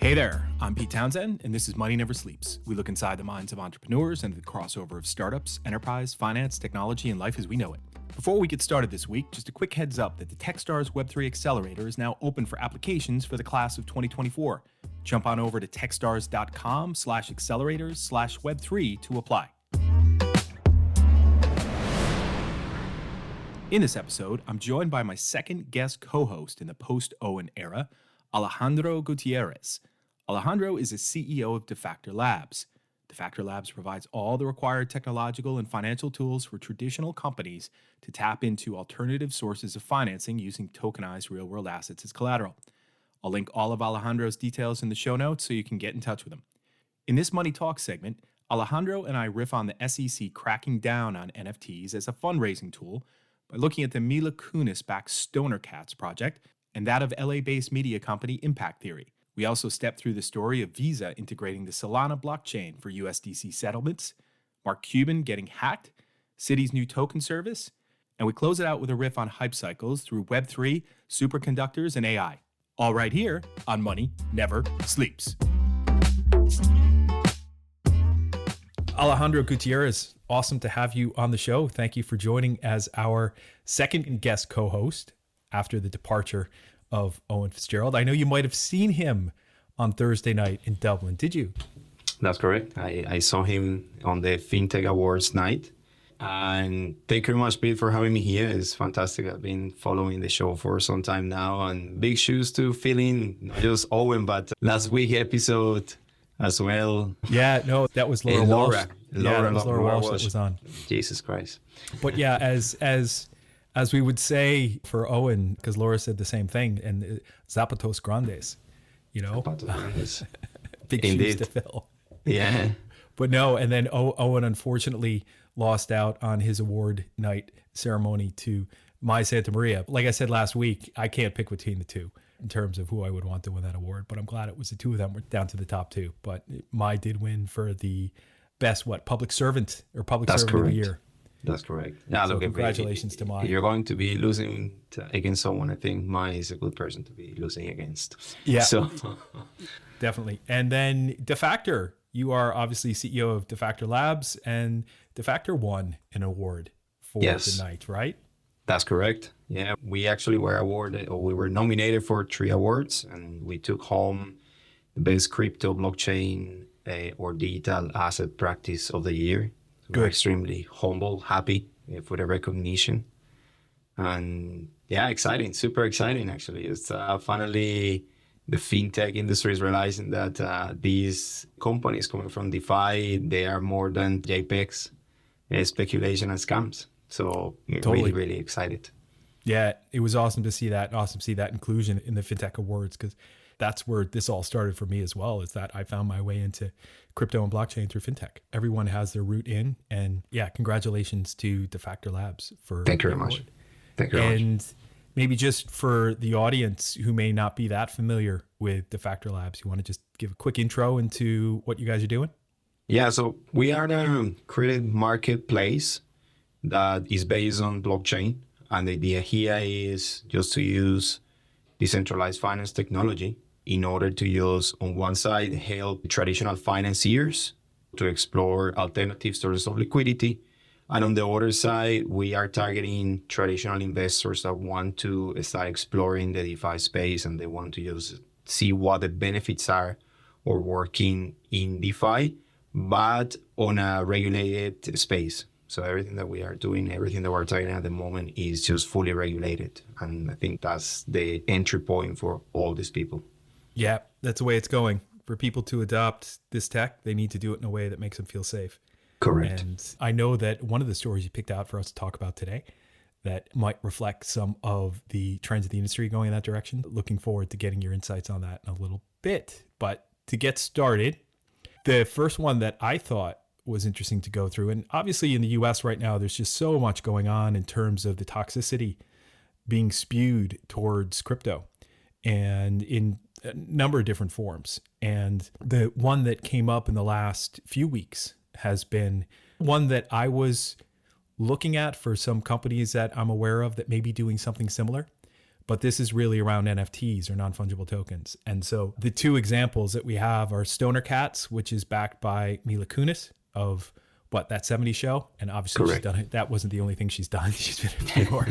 Hey there, I'm Pete Townsend, and this is Money Never Sleeps. We look inside the minds of entrepreneurs and the crossover of startups, enterprise, finance, technology, and life as we know it. Before we get started this week, just a quick heads up that the Techstars Web3 Accelerator is now open for applications for the class of 2024. Jump on over to techstars.com/accelerators/web3 to apply. In this episode, I'm joined by my second guest co-host in the post-Owen era, Alejandro Gutierrez. Alejandro is the CEO of Defactor Labs. Defactor Labs provides all the required technological and financial tools for traditional companies to tap into alternative sources of financing using tokenized real-world assets as collateral. I'll link all of Alejandro's details in the show notes so you can get in touch with him. In this Money Talk segment, Alejandro and I riff on the SEC cracking down on NFTs as a fundraising tool by looking at the Mila Kunis-backed Stoner Cats project and that of LA-based media company Impact Theory. We also step through the story of Visa integrating the Solana blockchain for USDC settlements, Mark Cuban getting hacked, Citi's new token service, and we close it out with a riff on hype cycles through Web3, superconductors, and AI. All right here on Money Never Sleeps. Alejandro Gutierrez, awesome to have you on the show. Thank you for joining as our second guest co-host after the departure of Owen Fitzgerald. I know you might have seen him on Thursday night in Dublin. Did you? That's correct. I saw him on the FinTech Awards night. And thank you very much, Pete, for having me here. It's fantastic. I've been following the show for some time now, and big shoes to fill in, not just Owen, but last week episode as well. Yeah, no, that was Laura Walsh. Laura Walsh that was on. Jesus Christ. But yeah, as we would say for Owen, because Laura said the same thing, and Zapatos Grandes, you know, big shoes to fill. Yeah. But no, and then Owen unfortunately lost out on his award night ceremony to Mai Santa Maria. Like I said last week, I can't pick between the two in terms of who I would want to win that award, but I'm glad it was the two of them were down to the top two. But Mai did win for the best, public servant of the year. That's correct. Yeah, so congratulations to Mai. You're going to be losing against someone. I think Mai is a good person to be losing against. Yeah, so definitely. And then Defactor, you are obviously CEO of Defactor Labs, and Defactor won an award for the night, right? That's correct. Yeah, we actually were awarded, or we were nominated for 3 awards, and we took home the best crypto blockchain or digital asset practice of the year. We're extremely humble, happy for the recognition. And yeah, exciting, super exciting actually. It's finally the fintech industry is realizing that these companies coming from DeFi, they are more than JPEGs, speculation and scams. So really, really excited. Yeah, it was awesome to see that. Awesome to see that inclusion in the FinTech Awards, because that's where this all started for me as well, is that I found my way into crypto and blockchain through FinTech. Everyone has their root in, and yeah, congratulations to Defactor Labs for Thank you very much. Thank you very much. And maybe just for the audience who may not be that familiar with Defactor Labs, you want to just give a quick intro into what you guys are doing? Yeah, so we are the credit marketplace that is based on blockchain. And the idea here is just to use decentralized finance technology in order to use, on one side, help traditional financiers to explore alternative sources of liquidity. And on the other side, we are targeting traditional investors that want to start exploring the DeFi space, and they want to just see what the benefits are of working in DeFi, but on a regulated space. So everything that we are doing, everything that we're targeting at the moment is just fully regulated. And I think that's the entry point for all these people. Yeah, that's the way it's going. For people to adopt this tech, they need to do it in a way that makes them feel safe. Correct. And I know that one of the stories you picked out for us to talk about today that might reflect some of the trends of the industry going in that direction. Looking forward to getting your insights on that in a little bit. But to get started, the first one that I thought was interesting to go through, and obviously in the US right now, there's just so much going on in terms of the toxicity being spewed towards crypto and in a number of different forms. And the one that came up in the last few weeks has been one that I was looking at for some companies that I'm aware of that may be doing something similar. But this is really around NFTs or non-fungible tokens. And so the two examples that we have are Stoner Cats, which is backed by Mila Kunis of that 70s show. And obviously she's done it. That wasn't the only thing she's done. She's been in a few more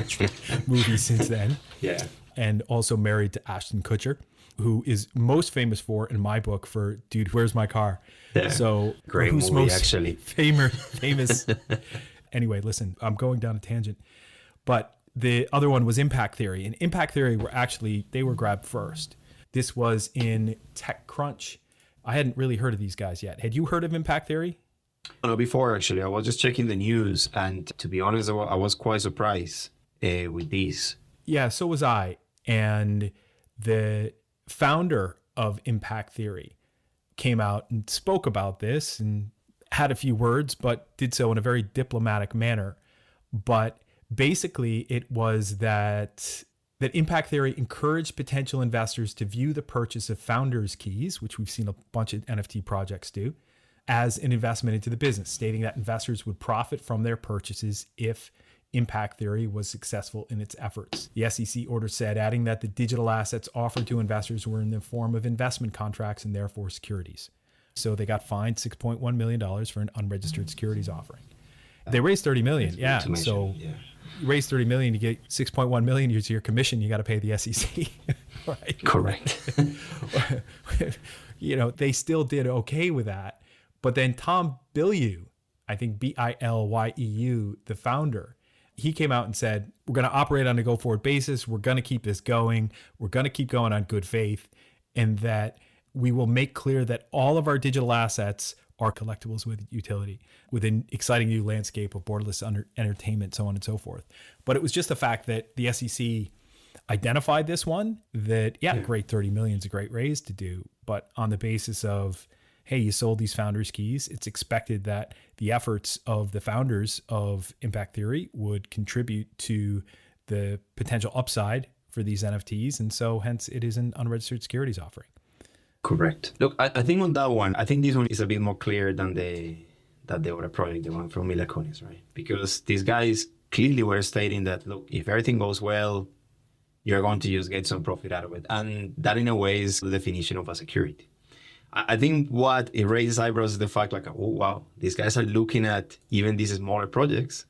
movies since then. Yeah. And also married to Ashton Kutcher, who is most famous for, in my book, for Dude, Where's My Car? Yeah. So great who's movie, most actually. famous. Anyway, listen, I'm going down a tangent. But the other one was Impact Theory. And Impact Theory they were grabbed first. This was in TechCrunch. I hadn't really heard of these guys yet. Had you heard of Impact Theory? No, before actually. I was just checking the news, and to be honest, I was quite surprised with these. Yeah, so was I. And the founder of Impact Theory came out and spoke about this and had a few words, but did so in a very diplomatic manner. But basically, it was that Impact Theory encouraged potential investors to view the purchase of founders' keys, which we've seen a bunch of NFT projects do, as an investment into the business, stating that investors would profit from their purchases if Impact Theory was successful in its efforts. The SEC order said, adding that the digital assets offered to investors were in the form of investment contracts and therefore securities. So they got fined $6.1 million for an unregistered securities offering. They raised $30 million. Yeah. So you raise $30 million, you get $6.1 million to your commission. You got to pay the SEC. Right? Correct. They still did okay with that. But then Tom Bilyeu, I think Bilyeuu, the founder, he came out and said, we're going to operate on a go-forward basis. We're going to keep this going. We're going to keep going on good faith. And that we will make clear that all of our digital assets are collectibles with utility within exciting new landscape of borderless entertainment, so on and so forth. But it was just the fact that the SEC identified this one, that, great, 30 million is a great raise to do. But on the basis of, hey, you sold these founders' keys, it's expected that the efforts of the founders of Impact Theory would contribute to the potential upside for these NFTs. And so hence it is an unregistered securities offering. Correct. Look, I think on that one, I think this one is a bit more clear than the other project, the one from Mila Kunis, right? Because these guys clearly were stating that, look, if everything goes well, you're going to just get some profit out of it. And that in a way is the definition of a security. I think what it raises eyebrows is the fact like, oh, wow, these guys are looking at even these smaller projects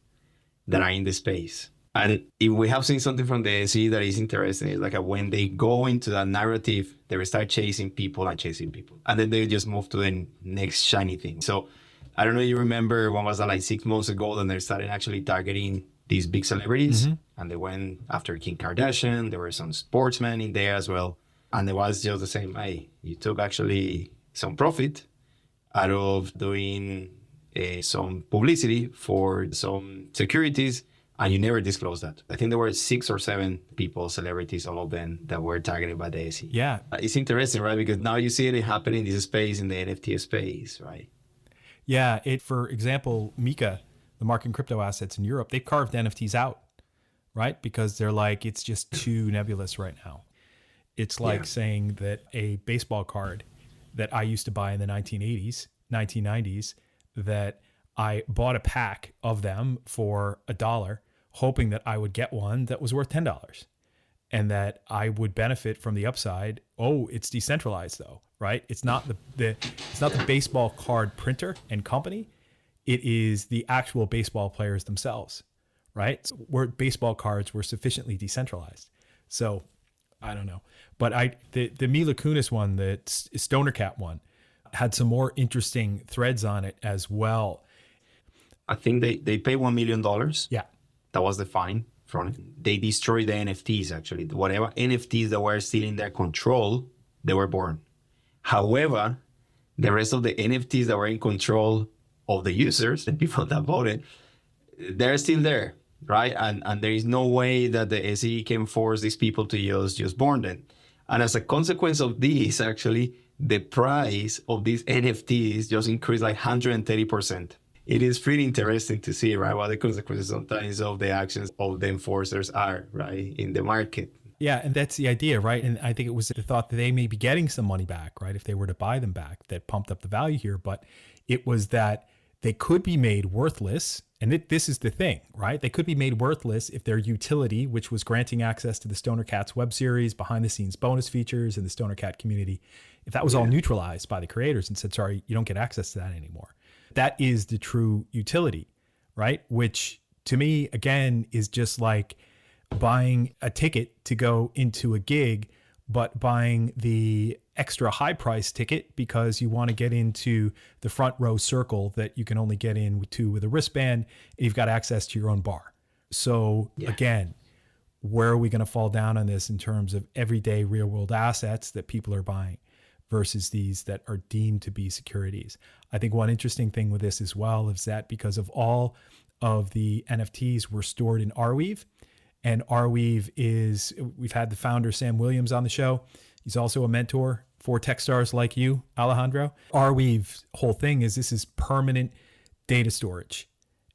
that are in the space. And if we have seen something from the SE that is interesting, it's like when they go into that narrative, they will start chasing people. And then they just move to the next shiny thing. So I don't know if you remember, when was that, like 6 months ago, then they started actually targeting these big celebrities. Mm-hmm. And they went after Kim Kardashian. There were some sportsmen in there as well. And it was just the same, hey, you took actually some profit out of doing some publicity for some securities, and you never disclosed that. I think there were 6 or 7 people, celebrities, all of them, that were targeted by the SEC. Yeah. It's interesting, right? Because now you see it happening in this space, in the NFT space, right? Yeah. For example, Mika, the market in crypto assets in Europe, they've carved NFTs out, right? Because they're like, it's just too nebulous right now. It's like saying that a baseball card that I used to buy in the 1990s, that I bought a pack of them for $1, hoping that I would get one that was worth $10 and that I would benefit from the upside. Oh, it's decentralized though, right? It's not it's not the baseball card printer and company. It is the actual baseball players themselves, right? So baseball cards were sufficiently decentralized. So I don't know. But the Mila Kunis one, the Stoner Cat one, had some more interesting threads on it as well. I think they paid $1 million. Yeah. That was the fine from it. They destroyed the NFTs, actually. Whatever NFTs that were still in their control, they were born. However, the rest of the NFTs that were in control of the users, the people that voted, they're still there, right? And there is no way that the SE can force these people to just burn them. And as a consequence of this, actually, the price of these NFTs just increased like 130%. It is pretty interesting to see, right, what the consequences sometimes of the actions of the enforcers are, right, in the market. Yeah, and that's the idea, right? And I think it was the thought that they may be getting some money back, right, if they were to buy them back, that pumped up the value here. But it was that they could be made worthless And this is the thing, right? They could be made worthless if their utility, which was granting access to the Stoner Cats web series, behind the scenes bonus features in the Stoner Cat community, if that was all neutralized by the creators and said, sorry, you don't get access to that anymore. That is the true utility, right? Which to me, again, is just like buying a ticket to go into a gig, but buying the extra high price ticket because you want to get into the front row circle that you can only get into with a wristband, and you've got access to your own bar. So again, where are we going to fall down on this in terms of everyday real world assets that people are buying versus these that are deemed to be securities? I think one interesting thing with this as well is that because of all of the NFTs were stored in Arweave, and Arweave we've had the founder, Sam Williams, on the show. He's also a mentor for tech stars like you, Alejandro. Arweave's whole thing is this is permanent data storage.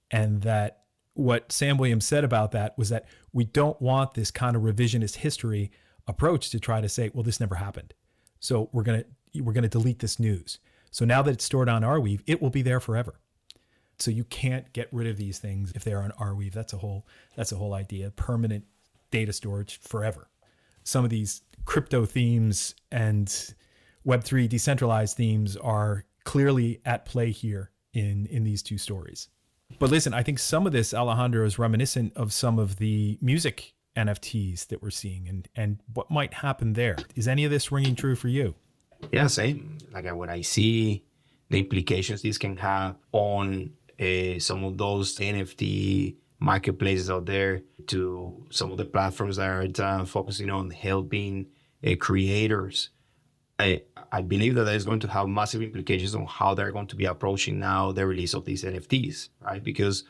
And that what Sam Williams said about that was that we don't want this kind of revisionist history approach to try to say, well, this never happened, so we're gonna delete this news. So now that it's stored on Arweave, it will be there forever. So you can't get rid of these things if they're on Arweave. That's a whole idea. Permanent data storage forever. Some of these crypto themes and Web3 decentralized themes are clearly at play here in these two stories. But listen, I think some of this, Alejandro, is reminiscent of some of the music NFTs that we're seeing and what might happen there. Is any of this ringing true for you? Yeah, same. Like when I see the implications this can have on some of those NFT marketplaces out there, to some of the platforms that are focusing on helping creators, I believe that is going to have massive implications on how they're going to be approaching now the release of these NFTs, right? Because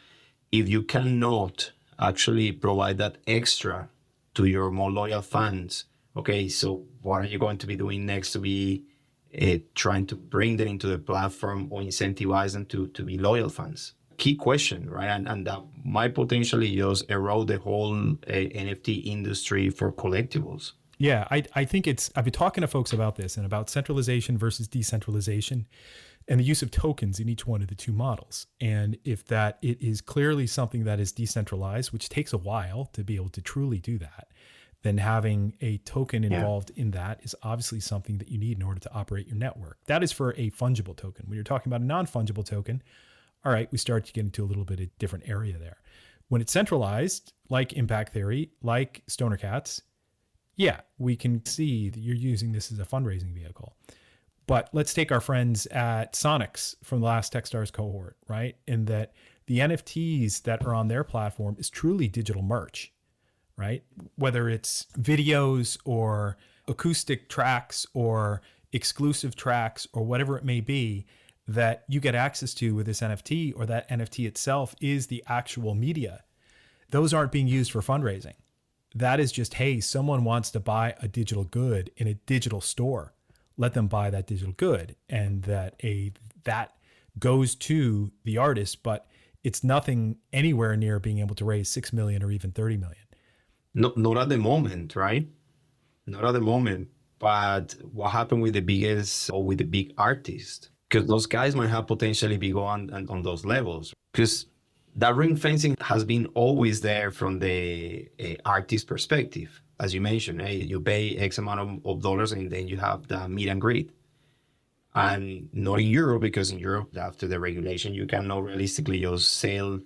if you cannot actually provide that extra to your more loyal fans, okay, so what are you going to be doing next to be trying to bring them into the platform or incentivize them to be loyal fans? Key question, right? And that might potentially just erode the whole NFT industry for collectibles. Yeah, I think I've been talking to folks about this and about centralization versus decentralization and the use of tokens in each one of the two models. And if that it is clearly something that is decentralized, which takes a while to be able to truly do that, then having a token involved in that is obviously something that you need in order to operate your network. That is for a fungible token. When you're talking about a non-fungible token, all right, we start to get into a little bit of different area there. When it's centralized, like Impact Theory, like Stoner Cats, yeah, we can see that you're using this as a fundraising vehicle. But let's take our friends at Sonics from the last Techstars cohort, right? In that the NFTs that are on their platform is truly digital merch, right? Whether it's videos or acoustic tracks or exclusive tracks or whatever it may be that you get access to with this NFT, or that NFT itself is the actual media. Those aren't being used for fundraising. That is just, hey, someone wants to buy a digital good in a digital store. Let them buy that digital good, and that goes to the artist, but it's nothing anywhere near being able to raise 6 million or even 30 million. Not at the moment, right? Not at the moment. But what happened with the biggest or with the big artists? Because those guys might have potentially be going on those levels. Because that ring fencing has been always there from the artist perspective. As you mentioned, hey, you pay X amount of dollars and then you have the meet and greet. And not in Europe, because in Europe, after the regulation, you cannot realistically just sell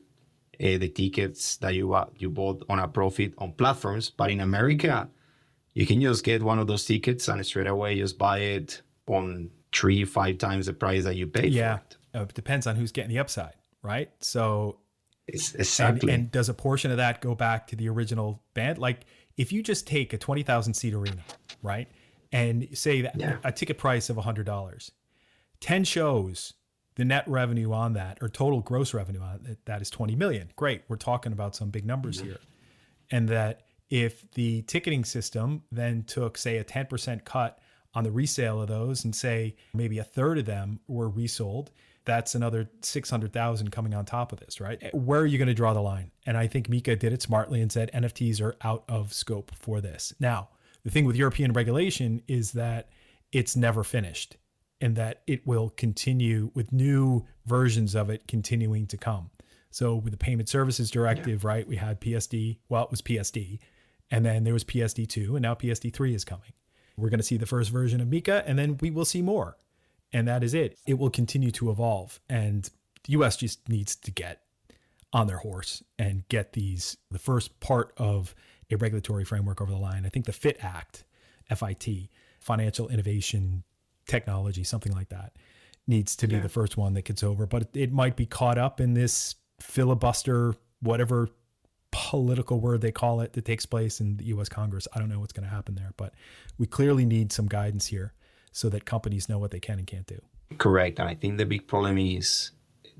the tickets that you bought on a profit on platforms. But in America, you can just get one of those tickets and straight away just buy it on 3-5 times the price that you paid for it. It depends on who's getting the upside, right? So exactly. And does a portion of that go back to the original band? Like if you just take a 20,000 seat arena, right? And say that a ticket price of $100, 10 shows, the net revenue on that, or total gross revenue on that is 20 million. Great. We're talking about some big numbers here. And that if the ticketing system then took, say, a 10% cut on the resale of those, and say maybe a third of them were resold, that's another 600,000 coming on top of this, right? Where are you going to draw the line? And I think Mika did it smartly and said NFTs are out of scope for this. Now, the thing with European regulation is that it's never finished, and that it will continue with new versions of it continuing to come. So with the Payment Services Directive, right, we had PSD. Well, it was PSD. And then there was PSD2, and now PSD3 is coming. We're going to see the first version of MiCA, and then we will see more. And that is it. It will continue to evolve. And the US just needs to get on their horse and get the first part of a regulatory framework over the line. I think the FIT Act, FIT, Financial Innovation Technology, something like that, needs to be the first one that gets over. But it might be caught up in this filibuster, whatever political word they call it, that takes place in the US Congress. I don't know what's going to happen there, but we clearly need some guidance here so that companies know what they can and can't do. Correct. And I think the big problem is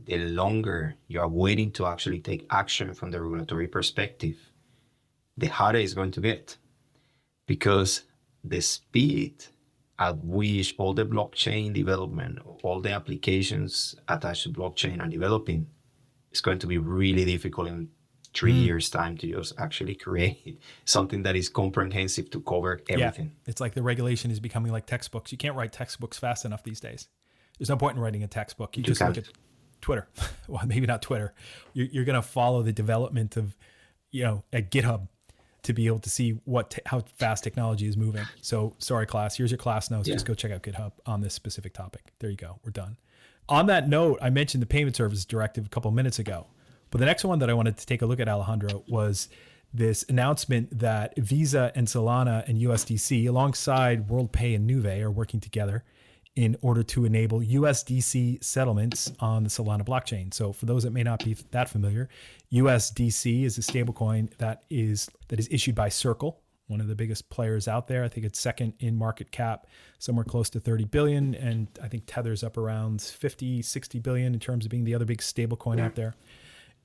the longer you are waiting to actually take action from the regulatory perspective, the harder it's going to get, because the speed at which all the blockchain development, all the applications attached to blockchain are developing, is going to be really difficult in 3 years' time to just actually create something that is comprehensive to cover everything. Yeah. It's like the regulation is becoming like textbooks. You can't write textbooks fast enough these days. There's no point in writing a textbook. You just look at Twitter. Well, maybe not Twitter. You're going to follow the development of, at GitHub to be able to see how fast technology is moving. So sorry, class, here's your class notes. Just go check out GitHub on this specific topic. There you go. We're done. On that note, I mentioned the Payment Services Directive a couple of minutes ago. But the next one that I wanted to take a look at, Alejandro, was this announcement that Visa and Solana and USDC, alongside WorldPay and Nuvei, are working together in order to enable USDC settlements on the Solana blockchain. So for those that may not be that familiar, USDC is a stablecoin that is issued by Circle, one of the biggest players out there. I think it's second in market cap, somewhere close to 30 billion. And I think Tether's up around 50, 60 billion in terms of being the other big stablecoin out there.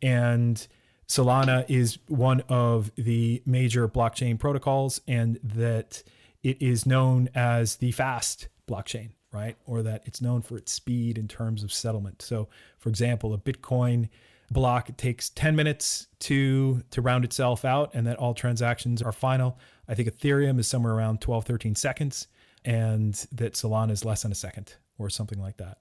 And Solana is one of the major blockchain protocols, and that it is known as the fast blockchain, right? Or that it's known for its speed in terms of settlement. So, for example, a Bitcoin block takes 10 minutes to round itself out, and that all transactions are final. I think Ethereum is somewhere around 12, 13 seconds, and that Solana is less than a second or something like that.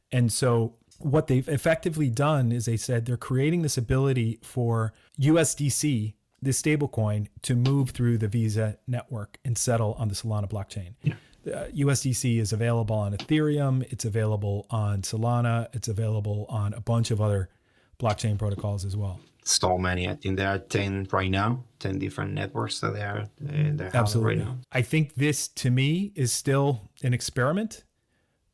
And so what they've effectively done is they said they're creating this ability for USDC, this stablecoin, to move through the Visa network and settle on the Solana blockchain. Yeah. USDC is available on Ethereum. It's available on Solana. It's available on a bunch of other blockchain protocols as well. So many. I think there are 10 right now, 10 different networks that they're Absolutely. Right now. I think this, to me, is still an experiment.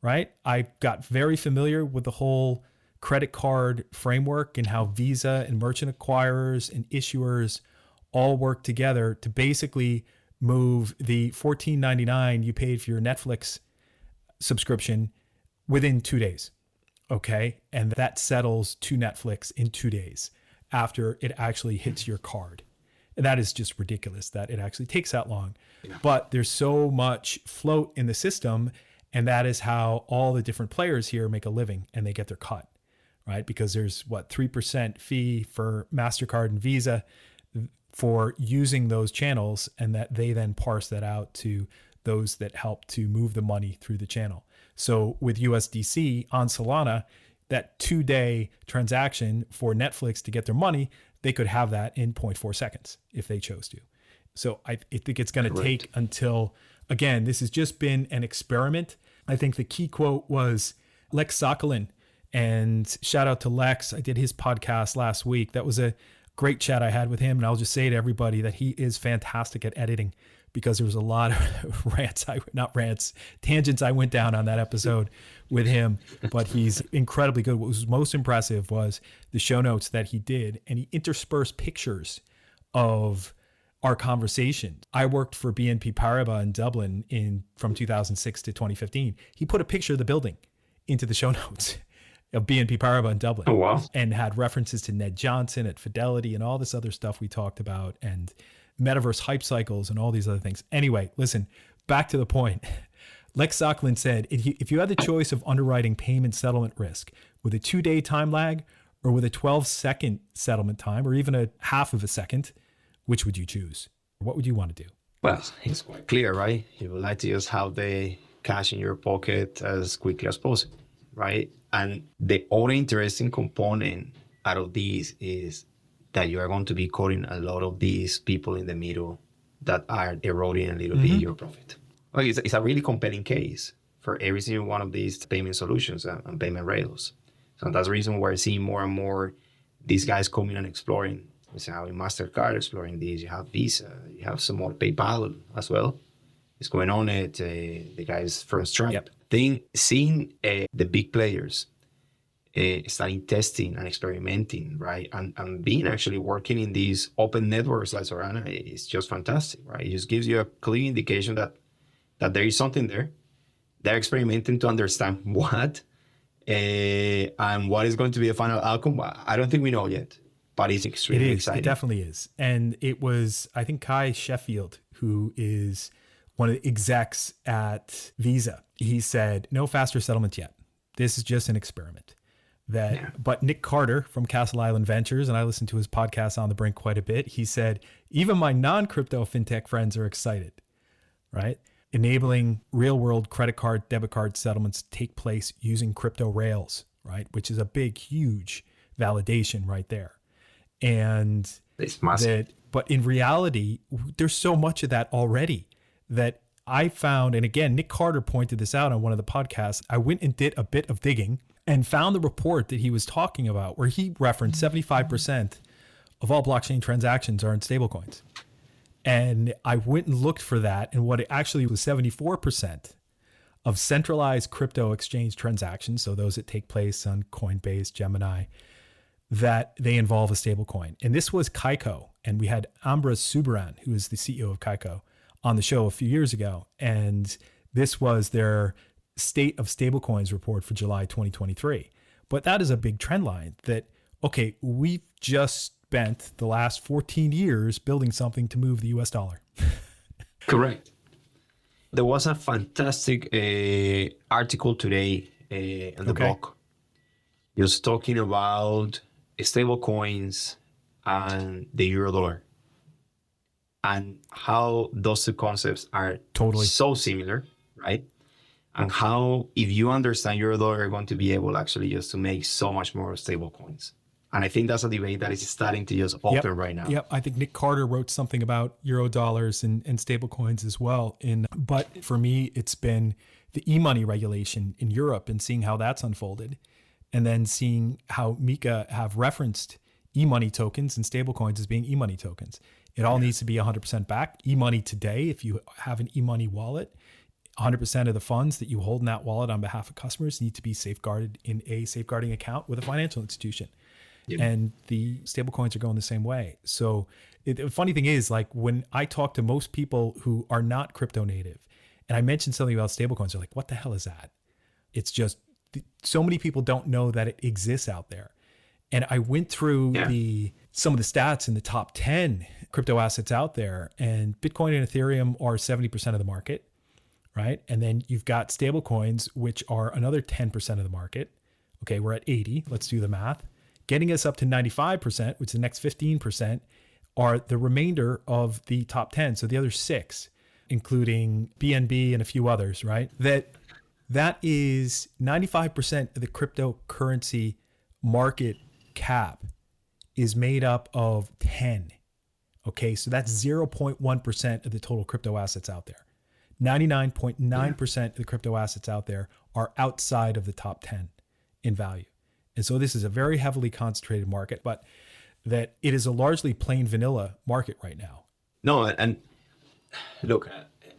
Right? I got very familiar with the whole credit card framework and how Visa and merchant acquirers and issuers all work together to basically move the $14.99 you paid for your Netflix subscription within 2 days. Okay. And that settles to Netflix in 2 days after it actually hits your card. And that is just ridiculous that it actually takes that long. Yeah. But there's so much float in the system. And that is how all the different players here make a living and they get their cut, right? Because there's 3% fee for MasterCard and Visa for using those channels, and that they then parse that out to those that help to move the money through the channel. So with USDC on Solana, that 2-day transaction for Netflix to get their money, they could have that in 0.4 seconds if they chose to. So I think it's going to take until, again, this has just been an experiment. I think the key quote was Lex Sokolin, and shout out to Lex. I did his podcast last week. That was a great chat I had with him. And I'll just say to everybody that he is fantastic at editing, because there was a lot of tangents I went down on that episode with him, but he's incredibly good. What was most impressive was the show notes that he did, and he interspersed pictures of our conversation. I worked for BNP Paribas in Dublin from 2006 to 2015. He put a picture of the building into the show notes of BNP Paribas in Dublin. Oh, wow. And had references to Ned Johnson at Fidelity and all this other stuff we talked about, and metaverse hype cycles and all these other things. Anyway, listen, back to the point. Lex Sokolin said, if you had the choice of underwriting payment settlement risk with a 2-day time lag or with a 12-second settlement time, or even a half of a second, which would you choose? What would you want to do? Well, it's quite clear, right? You would like to just have the cash in your pocket as quickly as possible, right? And the other interesting component out of these is that you are going to be cutting a lot of these people in the middle that are eroding a little bit your profit. Like it's a really compelling case for every single one of these payment solutions and payment rails. So that's the reason we're seeing more and more these guys coming and exploring. So now MasterCard exploring these, you have Visa, you have some more PayPal as well. It's going on at the guys from Stripe. Seeing the big players starting testing and experimenting, right? And being actually working in these open networks like Solana is just fantastic, right? It just gives you a clear indication that there is something there. They're experimenting to understand what and what is going to be the final outcome. I don't think we know yet, but it's extremely exciting. It definitely is. And it was, I think, Kai Sheffield, who is one of the execs at Visa. He said, no faster settlements yet. This is just an experiment. But Nick Carter from Castle Island Ventures, and I listen to his podcast On the Brink quite a bit, he said, even my non-crypto fintech friends are excited, right? Enabling real-world credit card, debit card settlements take place using crypto rails, right? Which is a big, huge validation right there. And it's massive. But in reality, there's so much of that already that I found, and again, Nick Carter pointed this out on one of the podcasts. I went and did a bit of digging and found the report that he was talking about where he referenced 75% of all blockchain transactions are in stablecoins. And I went and looked for that, and what it actually was 74% of centralized crypto exchange transactions, so those that take place on Coinbase, Gemini, that they involve a stablecoin. And this was Kaiko, and we had Ambra Subbaran, who is the CEO of Kaiko, on the show a few years ago. And this was their State of Stablecoins report for July 2023. But that is a big trend line that, okay, we've just spent the last 14 years building something to move the US dollar. Correct. There was a fantastic article today in the blog just talking about stablecoins and the euro dollar and how those two concepts are totally so similar, right? And how, if you understand euro dollar, you're going to be able actually just to make so much more stable coins. And I think that's a debate that is starting to just open right now. Yep. I think Nick Carter wrote something about euro dollars and stable coins as well. But for me, it's been the e-money regulation in Europe and seeing how that's unfolded. And then seeing how Mika have referenced e-money tokens and stable coins as being e-money tokens. It all needs to be 100% back. E-money today, if you have an e-money wallet, 100% of the funds that you hold in that wallet on behalf of customers need to be safeguarded in a safeguarding account with a financial institution. Yep. And the stablecoins are going the same way. So the funny thing is, like when I talk to most people who are not crypto native and I mention something about stablecoins, they're like, what the hell is that? It's just so many people don't know that it exists out there. And I went through some of the stats in the top 10 crypto assets out there, and Bitcoin and Ethereum are 70% of the market, right? And then you've got stablecoins, which are another 10% of the market. Okay, we're at 80. Let's do the math. Getting us up to 95%, which is the next 15%, are the remainder of the top 10. So the other 6, including BNB and a few others, right? That is 95% of the cryptocurrency market cap is made up of 10. Okay, so that's 0.1% of the total crypto assets out there. 99.9% of the crypto assets out there are outside of the top 10 in value. And so this is a very heavily concentrated market, but that it is a largely plain vanilla market right now. No, and look,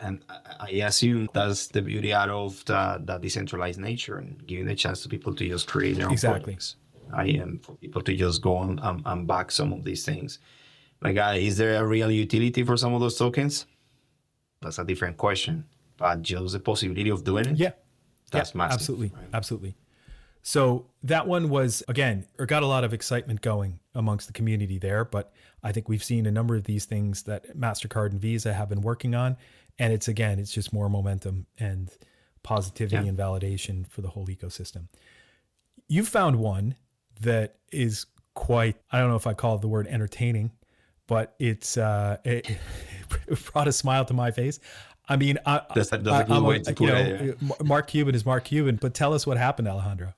and I assume that's the beauty out of the decentralized nature and giving the chance to people to just create their own projects. I am for people to just go on and back some of these things. Like, is there a real utility for some of those tokens? That's a different question. But just the possibility of doing it, that's massive. Absolutely, right? Absolutely. So that one was, again, got a lot of excitement going amongst the community there. But I think we've seen a number of these things that MasterCard and Visa have been working on. And it's just more momentum and positivity and validation for the whole ecosystem. You found one that is quite, I don't know if I call it the word entertaining, but it brought a smile to my face. I mean, that's a good way to put it. Mark Cuban is Mark Cuban, but tell us what happened, Alejandro.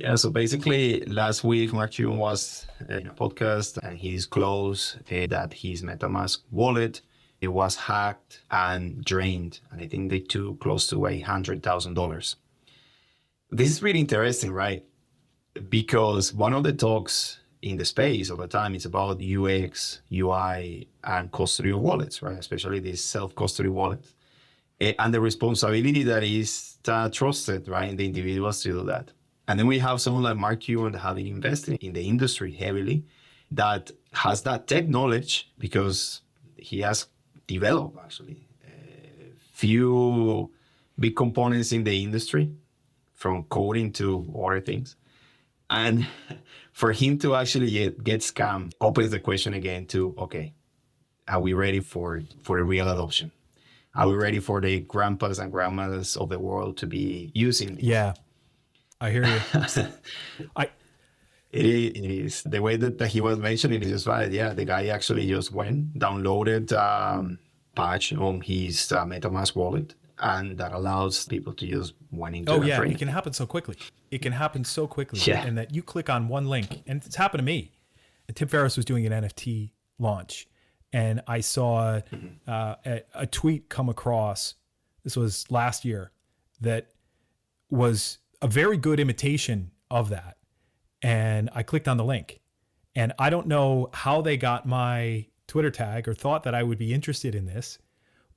Yeah, so basically last week, Mark Cuban was in a podcast and he disclosed that his MetaMask wallet, it was hacked and drained. And I think they took close to $800,000. This is really interesting, right? Because one of the talks in the space all the time is about UX, UI, and custody of wallets, right? Especially these self-custody wallets. And the responsibility that is trusted, right, in the individuals to do that. And then we have someone like Mark Cuban that have been investing in the industry heavily, that has that tech knowledge because he has developed actually a few big components in the industry, from coding to other things. And for him to actually get scammed opens the question again to, okay, are we ready for a real adoption? Are we ready for the grandpas and grandmothers of the world to be using this? Yeah, I hear you. It is. The way that he was mentioning is just right. Yeah, the guy actually just went, downloaded patch on his MetaMask wallet, and that allows people to use one into Oh, yeah, it can happen so quickly. It can happen so quickly. Yeah. And that you click on one link, and it's happened to me. And Tim Ferriss was doing an NFT launch, and I saw a tweet come across, this was last year, that was a very good imitation of that. And I clicked on the link. And I don't know how they got my Twitter tag or thought that I would be interested in this,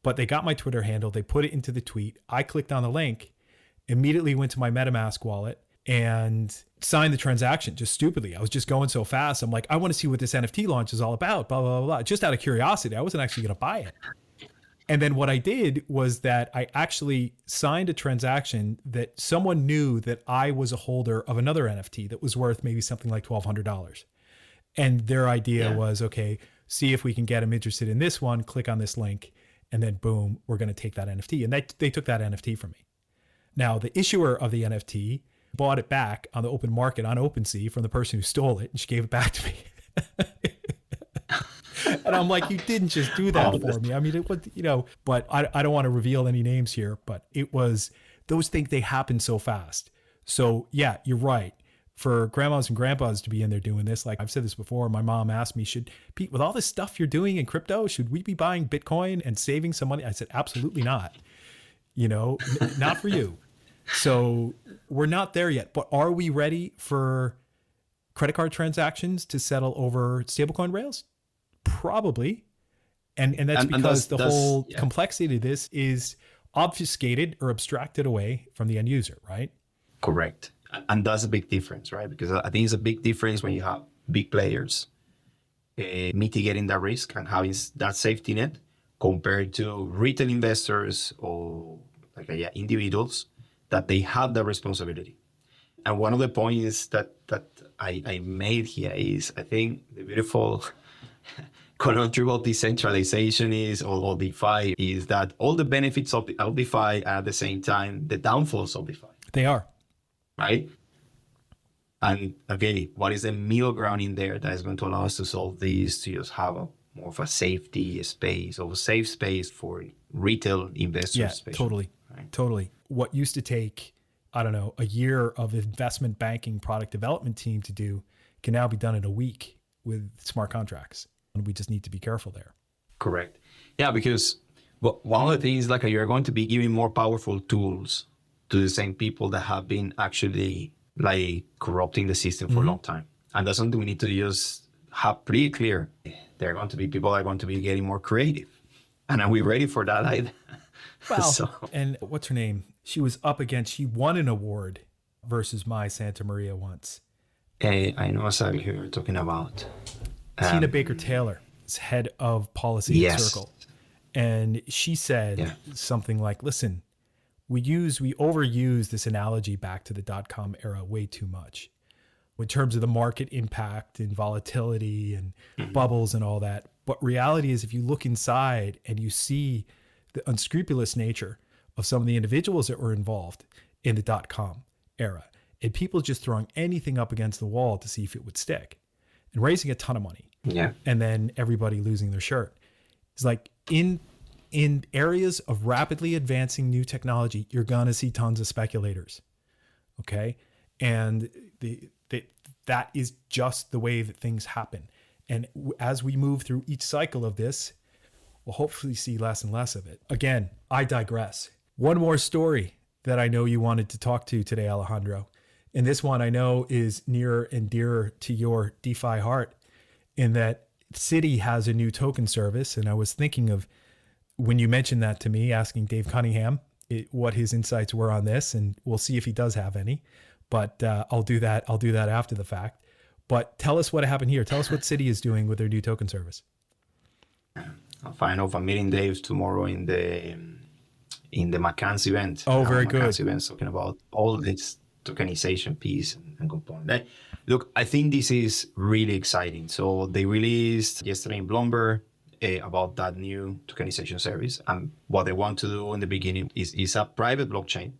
but they got my Twitter handle. They put it into the tweet. I clicked on the link, immediately went to my MetaMask wallet and signed the transaction just stupidly. I was just going so fast. I'm like, I want to see what this NFT launch is all about, blah, blah, blah, blah. Just out of curiosity. I wasn't actually going to buy it. And then what I did was that I actually signed a transaction that someone knew that I was a holder of another NFT that was worth maybe something like $1,200. And their idea was, okay, see if we can get them interested in this one, click on this link, and then boom, we're going to take that NFT. And they took that NFT from me. Now, the issuer of the NFT bought it back on the open market on OpenSea from the person who stole it, and she gave it back to me. And I'm like, you didn't just do that for me. I mean, it was, but I don't want to reveal any names here, but it was, those things, they happen so fast. So yeah, you're right. For grandmas and grandpas to be in there doing this, like I've said this before, my mom asked me, Pete, with all this stuff you're doing in crypto, should we be buying Bitcoin and saving some money? I said, absolutely not. Not for you. So we're not there yet, but are we ready for credit card transactions to settle over stablecoin rails? Probably. And that's because the whole complexity of this is obfuscated or abstracted away from the end user, right? Correct. And that's a big difference, right? Because I think it's a big difference when you have big players mitigating that risk and having that safety net compared to retail investors or individuals that they have that responsibility. And one of the points that I made here is, I think the beautiful conundrum of decentralization is, or DeFi, is that all the benefits of DeFi are at the same time the downfalls of DeFi. They are. Right? And okay, what is the middle ground in there that is going to allow us to solve these, to just have more of a safety space, or a safe space for retail investors? Yeah, especially, totally. right? Totally. What used to take, I don't know, a year of investment banking product development team to do can now be done in a week with smart contracts. And we just need to be careful there. Correct. Yeah, because one of the things, you're going to be giving more powerful tools to the same people that have been actually corrupting the system for a long time. And that's something we need to just have pretty clear. There are going to be people that are going to be getting more creative. And are we ready for that either? Well, and what's her name? She won an award versus my Santa Maria once. I know exactly who you're talking about. Tina Baker Taylor is head of policy at Circle. And she said something like, listen, we overuse this analogy back to the .com era way too much in terms of the market impact and volatility and bubbles and all that. But reality is, if you look inside and you see the unscrupulous nature of some of the individuals that were involved in the .com era, and people just throwing anything up against the wall to see if it would stick, and raising a ton of money, and then everybody losing their shirt. It's like in areas of rapidly advancing new technology, you're going to see tons of speculators. Okay. And That is just the way that things happen. And as we move through each cycle of this, we'll hopefully see less and less of it. Again, I digress. One more story that I know you wanted to talk to today, Alejandro. And this one I know is nearer and dearer to your DeFi heart, in that Citi has a new token service. And I was thinking of, when you mentioned that to me, asking Dave Cunningham what his insights were on this, and we'll see if he does have any. But I'll do that after the fact. But tell us what happened here. Tell us what Citi is doing with their new token service. I'll find out. I'm meeting Dave tomorrow in the McCann's event. Oh, very good. McCann's event, talking about all this tokenization piece and component. Look, I think this is really exciting. So they released yesterday in Bloomberg about that new tokenization service. And what they want to do in the beginning is a private blockchain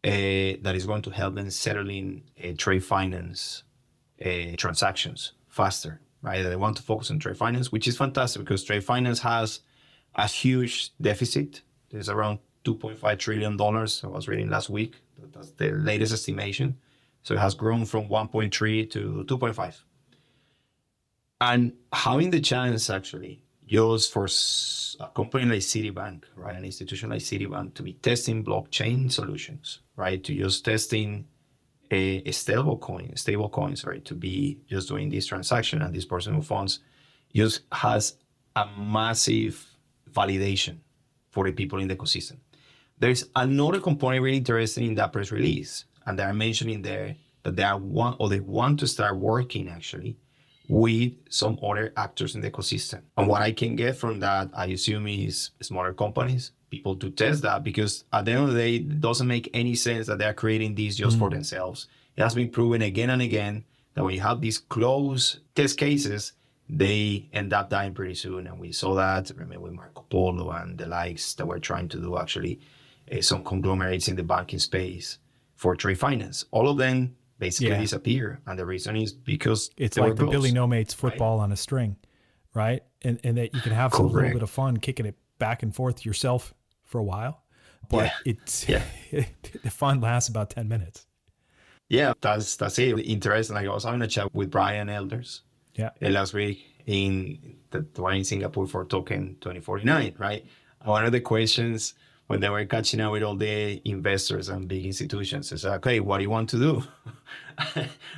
that is going to help them settling trade finance transactions faster, right? They want to focus on trade finance, which is fantastic because trade finance has a huge deficit. There's around $2.5 trillion. I was reading last week. That's the latest estimation. So it has grown from 1.3 to 2.5. And having the chance actually, just for a company like Citibank, right, an institution like Citibank, to be testing blockchain solutions, right, to just testing a stable coins, right, to be just doing this transaction and this personal funds, just has a massive validation for the people in the ecosystem. There's another component really interesting in that press release, and they are mentioning there that they want to start working actually with some other actors in the ecosystem. And what I can get from that, I assume, is smaller companies, people to test that, because at the end of the day, it doesn't make any sense that they're creating these just for themselves. It has been proven again and again that when you have these closed test cases, they end up dying pretty soon. And we saw that, remember, with Marco Polo and the likes that were trying to do actually some conglomerates in the banking space for trade finance. All of them basically disappear. And the reason is because it's like the Billy No Mates football on a string, right? And that you can have some little bit of fun kicking it back and forth yourself for a while, but the fun lasts about 10 minutes. Yeah, that's it. Interesting. Like I was having a chat with Brian Elders last week in the one in Singapore for Token 2049, right? And one of the questions when they were catching up with all the investors and big institutions is, okay, what do you want to do?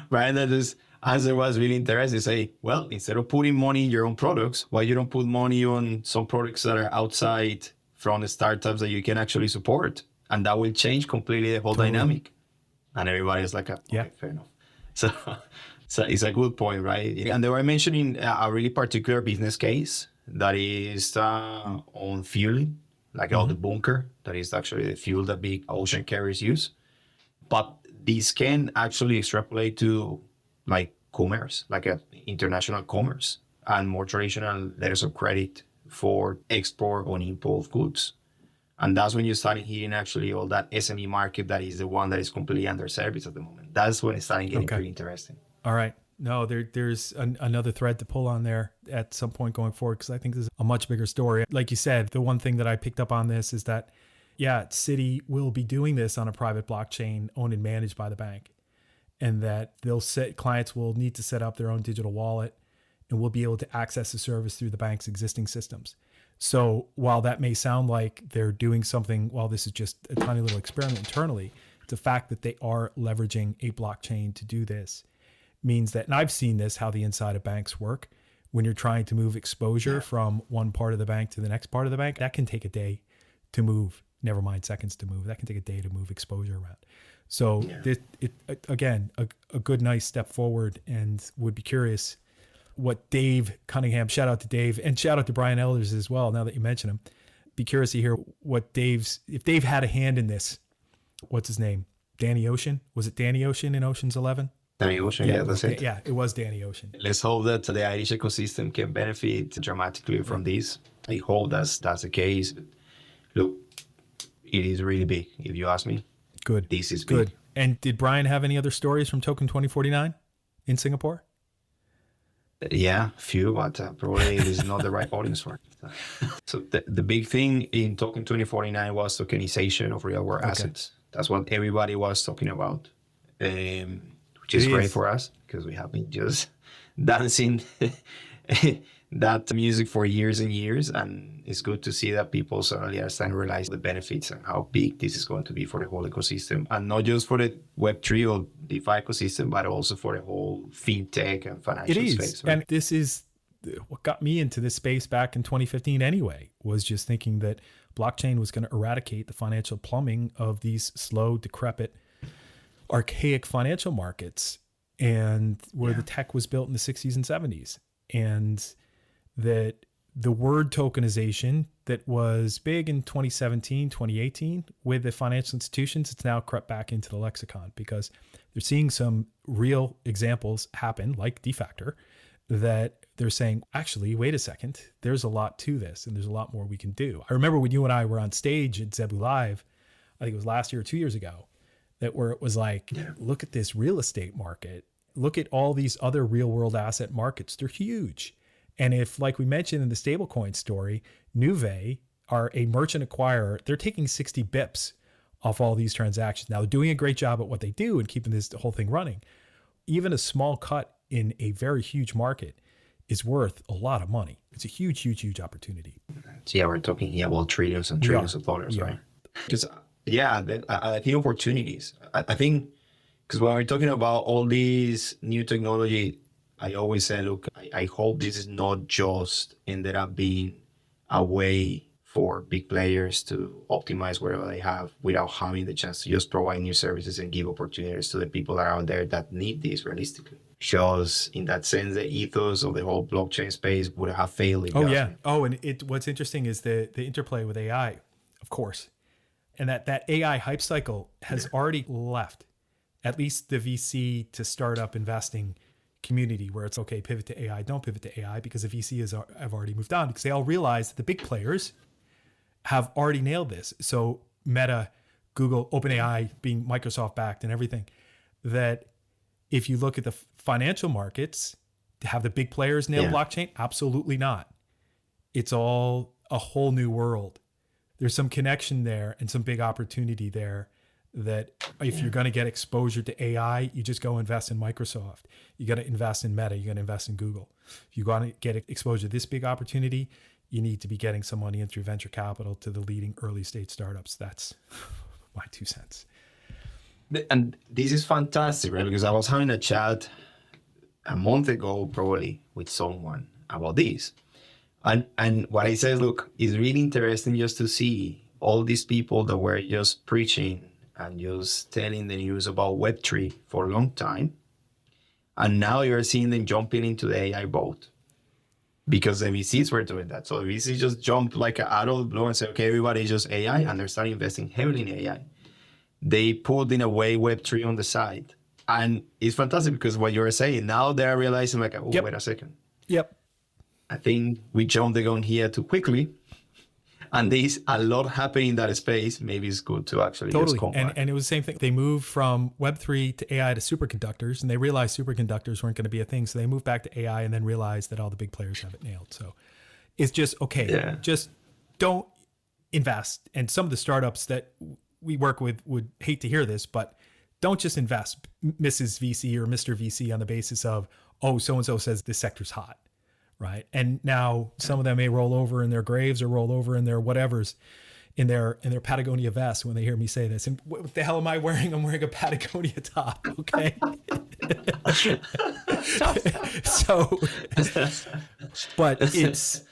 Brian Elders' answer was really interesting. Say, well, instead of putting money in your own products, why you don't put money on some products that are outside from the startups that you can actually support? And that will change completely the whole dynamic. And everybody's like, okay, fair enough. So it's a good point, right? And they were mentioning a really particular business case that is on fueling, like all the bunker, that is actually the fuel that big ocean carriers use. But this can actually extrapolate to like commerce, like a international commerce and more traditional letters of credit for export or import of goods. And that's when you start hitting actually all that SME market that is the one that is completely underserviced at the moment. That's when it's starting getting pretty interesting. All right. No, there's another thread to pull on there at some point going forward, because I think this is a much bigger story. Like you said, the one thing that I picked up on this is that, Citi will be doing this on a private blockchain owned and managed by the bank, and that clients will need to set up their own digital wallet and will be able to access the service through the bank's existing systems. So while that may sound like they're doing something, while this is just a tiny little experiment internally, the fact that they are leveraging a blockchain to do this means that, and I've seen this, how the inside of banks work. When you're trying to move exposure from one part of the bank to the next part of the bank, that can take a day to move, never mind seconds to move. That can take a day to move exposure around. So again, a good, nice step forward, and would be curious what Dave Cunningham, shout out to Dave, and shout out to Brian Elders as well, now that you mention him. Be curious to hear what if Dave had a hand in this. What's his name? Danny Ocean? Was it Danny Ocean in Ocean's 11? Danny Ocean, that's it. Yeah, it was Danny Ocean. Let's hope that the Irish ecosystem can benefit dramatically from this. I hope that's the case. But look, it is really big, if you ask me. Good. This is big. Good. And did Brian have any other stories from Token 2049 in Singapore? Yeah, few, but probably it is not the right audience for it. So the big thing in Token 2049 was tokenization of real world assets. That's what everybody was talking about. which is great for us because we have been just dancing that music for years and years. And it's good to see that people suddenly are starting to realize the benefits and how big this is going to be for the whole ecosystem. And not just for the Web3 or DeFi ecosystem, but also for the whole fintech and financial space. Right? And this is what got me into this space back in 2015 anyway, was just thinking that blockchain was going to eradicate the financial plumbing of these slow, decrepit, archaic financial markets, and where the tech was built in the 60s and 70s. And that the word tokenization that was big in 2017, 2018 with the financial institutions, it's now crept back into the lexicon because they're seeing some real examples happen, like Defactor, that they're saying, actually, wait a second, there's a lot to this and there's a lot more we can do. I remember when you and I were on stage at Zebu Live, I think it was last year or 2 years ago, that where it was like, look at this real estate market. Look at all these other real world asset markets. They're huge. And if, like we mentioned in the stablecoin story, Nuve are a merchant acquirer, they're taking 60 bips off all these transactions. Now, they're doing a great job at what they do and keeping this whole thing running. Even a small cut in a very huge market is worth a lot of money. It's a huge, huge, huge opportunity. So we're talking here about trillions and trillions of dollars, right? Because, I think opportunities. I think, because when we're talking about all these new technology, I always say, look, I hope this is not just ended up being a way for big players to optimize whatever they have without having the chance to just provide new services and give opportunities to the people around there that need this realistically. Because in that sense, the ethos of the whole blockchain space would have failed. And what's interesting is the interplay with AI, of course. And that AI hype cycle has already left, at least the VC to startup investing community, where it's okay, pivot to AI, don't pivot to AI, because the VC have already moved on, because they all realize that the big players have already nailed this. So Meta, Google, OpenAI being Microsoft backed and everything, that if you look at the financial markets, to have the big players nail blockchain, absolutely not. It's all a whole new world. There's some connection there and some big opportunity there, that if you're going to get exposure to AI, you just go invest in Microsoft. You got to invest in Meta. You got to invest in Google. If you want to get exposure to this big opportunity, you need to be getting some money in through venture capital to the leading early stage startups. That's my 2 cents. And this is fantastic, right? Because I was having a chat a month ago, probably, with someone about this. And what I said, look, it's really interesting just to see all these people that were just preaching and just telling the news about Web3 for a long time. And now you're seeing them jumping into the AI boat because the VCs were doing that. So the VCs just jumped like out of the blue and said, okay, everybody just AI, and they're starting investing heavily in AI. They put in a way Web3 on the side. And it's fantastic because what you're saying, now they're realizing like, oh, wait a second. I think we jumped the gun here too quickly. And there's a lot happening in that space. Maybe it's good to actually just come back. And it was the same thing. They moved from Web3 to AI to superconductors, and they realized superconductors weren't going to be a thing. So they moved back to AI and then realized that all the big players have it nailed. So it's just, okay, just don't invest. And some of the startups that we work with would hate to hear this, but don't just invest, Mrs. VC or Mr. VC, on the basis of, oh, so-and-so says this sector's hot. Right. And now some of them may roll over in their graves or roll over in their whatevers, in their Patagonia vests when they hear me say this. And what the hell am I wearing? I'm wearing a Patagonia top. Okay. So, but it's,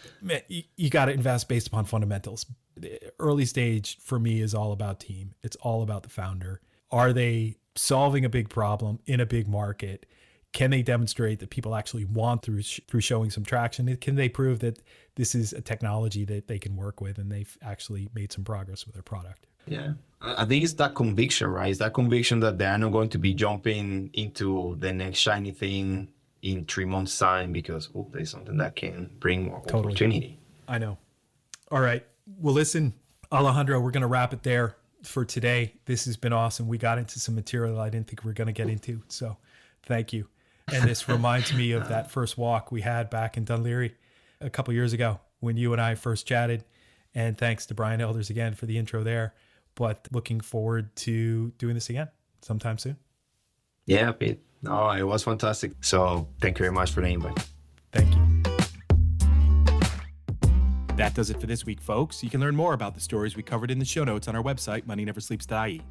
you got to invest based upon fundamentals. The early stage for me is all about team. It's all about the founder. Are they solving a big problem in a big market? Can they demonstrate that people actually want through showing some traction? Can they prove that this is a technology that they can work with and they've actually made some progress with their product? Yeah. I think it's that conviction, right? It's that conviction that they are not going to be jumping into the next shiny thing in 3 months' time because there's something that can bring more opportunity. I know. All right. Well, listen, Alejandro, we're going to wrap it there for today. This has been awesome. We got into some material I didn't think we were going to get into. So thank you. And this reminds me of that first walk we had back in Dunleary a couple years ago when you and I first chatted. And thanks to Brian Elders again for the intro there. But looking forward to doing this again sometime soon. Yeah, Pete. No, it was fantastic. So thank you very much for the invite. Thank you. That does it for this week, folks. You can learn more about the stories we covered in the show notes on our website, moneyneversleeps.ie.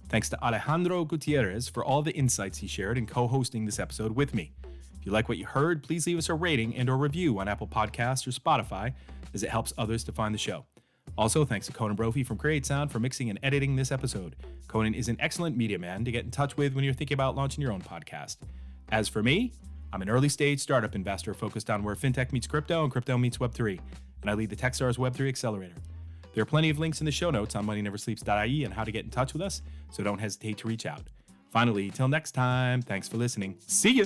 Thanks to Alejandro Gutierrez for all the insights he shared in co-hosting this episode with me. If you like what you heard, please leave us a rating and or review on Apple Podcasts or Spotify, as it helps others to find the show. Also, thanks to Conan Brophy from Create Sound for mixing and editing this episode. Conan is an excellent media man to get in touch with when you're thinking about launching your own podcast. As for me, I'm an early stage startup investor focused on where fintech meets crypto and crypto meets Web3, and I lead the Techstars Web3 Accelerator. There are plenty of links in the show notes on moneyneversleeps.ie on how to get in touch with us, so don't hesitate to reach out. Finally, till next time, thanks for listening. See ya!